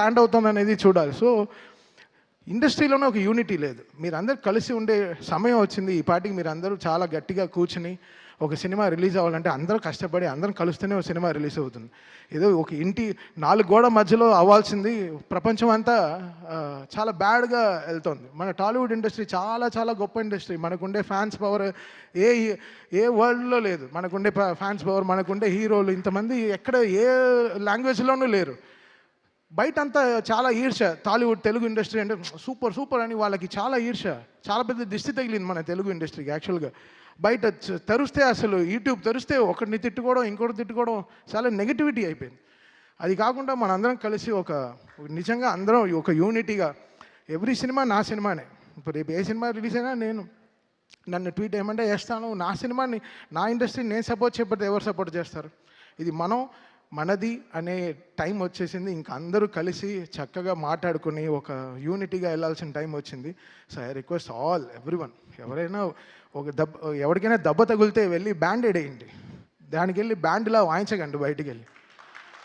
Stand అవుతుంది అనేది చూడాలి. సో ఇండస్ట్రీలోనే ఒక యూనిటీ లేదు. మీరందరూ కలిసి ఉండే సమయం వచ్చింది. ఈ పాటికి మీరందరూ చాలా గట్టిగా కూర్చుని ఒక సినిమా రిలీజ్ అవ్వాలంటే అందరూ కష్టపడి అందరం కలుస్తూనే ఒక సినిమా రిలీజ్ అవుతుంది. ఏదో ఒక ఇంటి 4 గోడ మధ్యలో అవ్వాల్సింది ప్రపంచం అంతా చాలా బ్యాడ్గా వెళ్తుంది. మన టాలీవుడ్ ఇండస్ట్రీ చాలా చాలా గొప్ప ఇండస్ట్రీ. మనకుండే ఫ్యాన్స్ పవర్ ఏ ఏ వరల్డ్లో లేదు. మనకుండే ఫ్యాన్స్ పవర్, మనకుండే హీరోలు ఇంతమంది ఎక్కడ ఏ లాంగ్వేజ్లోనూ లేరు. బయట అంతా చాలా ఈర్ష్య. టాలీవుడ్ తెలుగు ఇండస్ట్రీ అంటే సూపర్ సూపర్ అని వాళ్ళకి చాలా ఈర్ష్య. చాలా పెద్ద దిష్టి తగిలింది మన తెలుగు ఇండస్ట్రీకి. యాక్చువల్గా బయట తెరిస్తే అసలు యూట్యూబ్ తెరిస్తే ఒకరిని తిట్టుకోవడం, ఇంకోటి తిట్టుకోవడం, చాలా నెగిటివిటీ అయిపోయింది. అది కాకుండా మనందరం కలిసి ఒక నిజంగా అందరం ఒక యూనిటీగా ఎవ్రీ సినిమా నా సినిమానే. ఇప్పుడు రేపు ఏ సినిమా రిలీజ్ అయినా నేను నన్ను ట్వీట్ ఏమంటే చేస్తాను. నా సినిమాని, నా ఇండస్ట్రీని నేను సపోర్ట్ చేయకపోతే ఎవరు సపోర్ట్ చేస్తారు? ఇది మనది అనే టైం వచ్చేసింది. ఇంకా అందరూ కలిసి చక్కగా మాట్లాడుకుని ఒక యూనిటీగా వెళ్ళాల్సిన టైం వచ్చింది. So I request all everyone, ఎవరైనా ఎవరికైనా దెబ్బ తగిలితే వెళ్ళి బ్యాండ్ ఎయిడ్ వేయండి. దానికి వెళ్ళి బ్యాండ్లా వాయించకండి బయటికి వెళ్ళి.